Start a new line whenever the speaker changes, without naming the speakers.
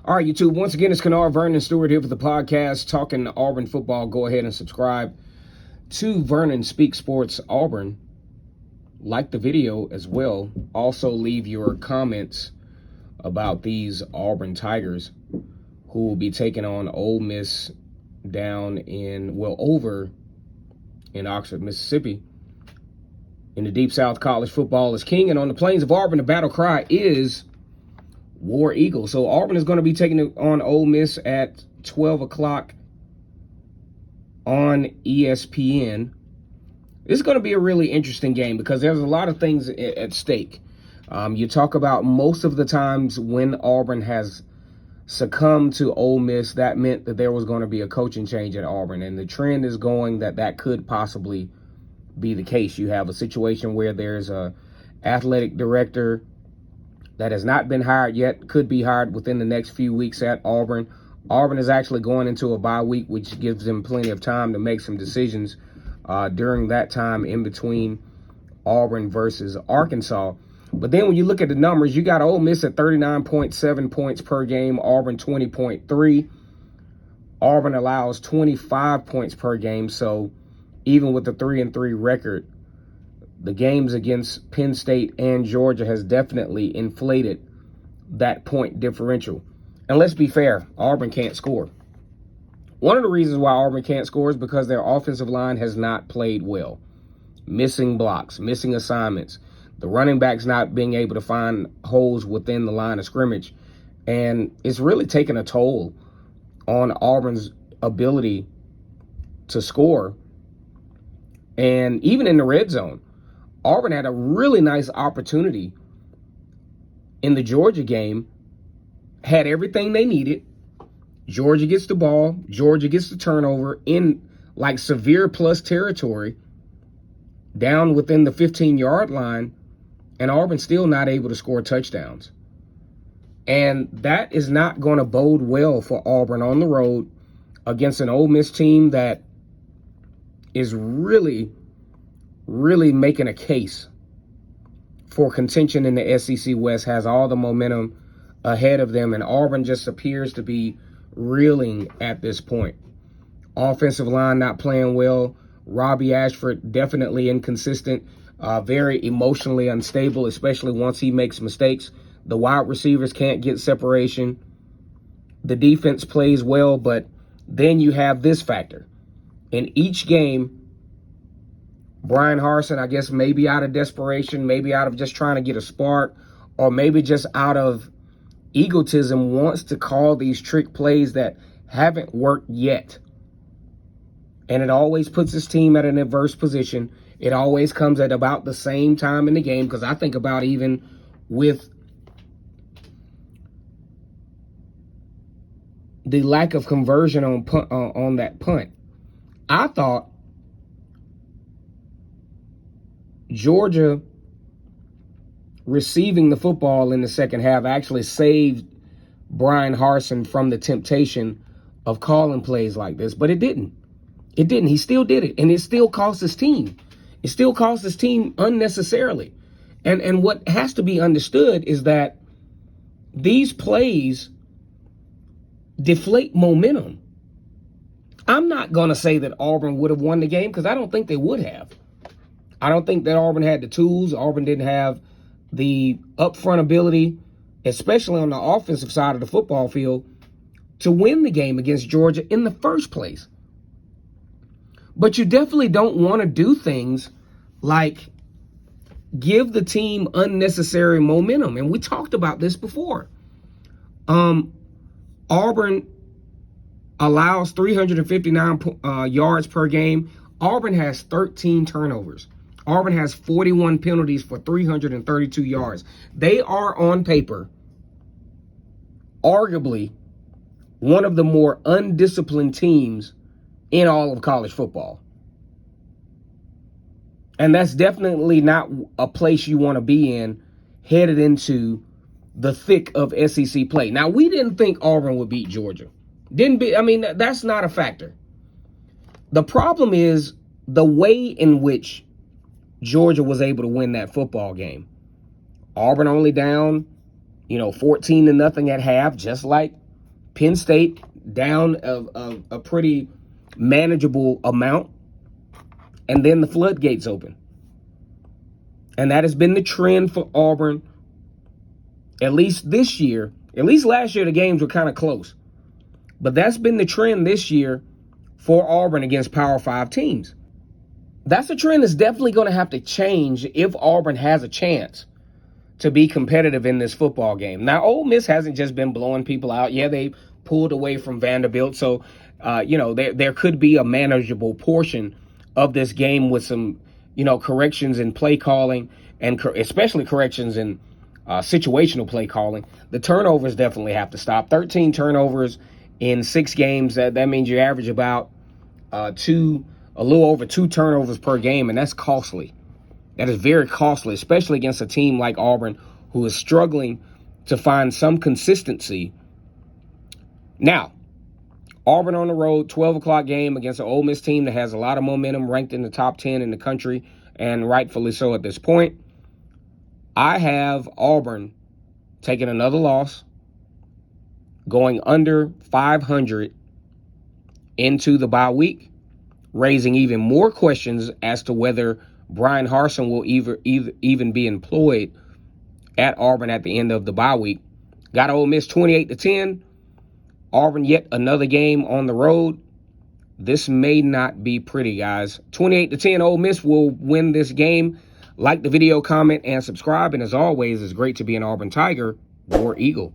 All right, YouTube. Once again, it's Kennard Vernon Stewart here for the podcast talking Auburn football. Go ahead and subscribe to Vernon Speak Sports Auburn. Like the video as well. Also, leave your comments about these Auburn Tigers who will be taking on Ole Miss over in Oxford, Mississippi. In the Deep South, college football is king, and on the plains of Auburn, the battle cry is War Eagle. So Auburn is going to be taking it on Ole Miss at 12 o'clock on ESPN. This is going to be a really interesting game because there's a lot of things at stake. You talk about most of the times when Auburn has succumbed to Ole Miss, that meant that there was going to be a coaching change at Auburn. And the trend is going that could possibly be the case. You have a situation where there's a athletic director that has not been hired yet, could be hired within the next few weeks at Auburn. Auburn is actually going into a bye week, which gives them plenty of time to make some decisions during that time in between Auburn versus Arkansas. But then when you look at the numbers, you got Ole Miss at 39.7 points per game, Auburn 20.3. Auburn allows 25 points per game, so even with the 3-3 record, the games against Penn State and Georgia has definitely inflated that point differential. And let's be fair, Auburn can't score. One of the reasons why Auburn can't score is because their offensive line has not played well. Missing blocks, missing assignments, the running backs not being able to find holes within the line of scrimmage. And it's really taken a toll on Auburn's ability to score. And even in the red zone, Auburn had a really nice opportunity in the Georgia game, had everything they needed. Georgia gets the ball, Georgia gets the turnover in like severe plus territory, down within the 15-yard line, and Auburn still not able to score touchdowns. And that is not going to bode well for Auburn on the road against an Ole Miss team that is really making a case for contention in the SEC West, has all the momentum ahead of them, and Auburn just appears to be reeling at this point. Offensive line not playing well. Robbie Ashford definitely inconsistent, very emotionally unstable, especially once he makes mistakes. The wide receivers can't get separation. The defense plays well, but then you have this factor. In each game, Brian Harsin, I guess maybe out of desperation, maybe out of just trying to get a spark, or maybe just out of egotism, wants to call these trick plays that haven't worked yet. And it always puts his team at an adverse position. It always comes at about the same time in the game, because I think about even with the lack of conversion on that punt, I thought Georgia receiving the football in the second half actually saved Brian Harsin from the temptation of calling plays like this, but it didn't. It didn't. He still did it, and it still cost his team. It still cost his team unnecessarily. And what has to be understood is that these plays deflate momentum. I'm not going to say that Auburn would have won the game, because I don't think they would have. I don't think that Auburn had the tools. Auburn didn't have the upfront ability, especially on the offensive side of the football field, to win the game against Georgia in the first place. But you definitely don't want to do things like give the team unnecessary momentum. And we talked about this before. Auburn allows 359 yards per game. Auburn has 13 turnovers. Auburn has 41 penalties for 332 yards. They are on paper arguably one of the more undisciplined teams in all of college football. And that's definitely not a place you want to be in headed into the thick of SEC play. Now, we didn't think Auburn would beat Georgia. That's not a factor. The problem is the way in which Georgia was able to win that football game. Auburn only down, 14-0 at half, just like Penn State down a pretty manageable amount, and then the floodgates open. And that has been the trend for Auburn, at least this year. At least last year, the games were kind of close. But that's been the trend this year for Auburn against Power 5 teams. That's a trend that's definitely going to have to change if Auburn has a chance to be competitive in this football game. Now, Ole Miss hasn't just been blowing people out. Yeah, they pulled away from Vanderbilt. So, there could be a manageable portion of this game with some, corrections in play calling and especially corrections in situational play calling. The turnovers definitely have to stop. 13 turnovers in 6 games. That means you average about a little over 2 turnovers per game, and that's costly. That is very costly, especially against a team like Auburn, who is struggling to find some consistency. Now, Auburn on the road, 12 o'clock game against an Ole Miss team that has a lot of momentum, ranked in the top 10 in the country, and rightfully so at this point. I have Auburn taking another loss, going under 500 into the bye week, raising even more questions as to whether Brian Harsin will even be employed at Auburn at the end of the bye week. Got Ole Miss 28-10. Auburn yet another game on the road. This may not be pretty, guys. 28-10, Ole Miss will win this game. Like the video, comment, and subscribe. And as always, it's great to be an Auburn Tiger, War Eagle.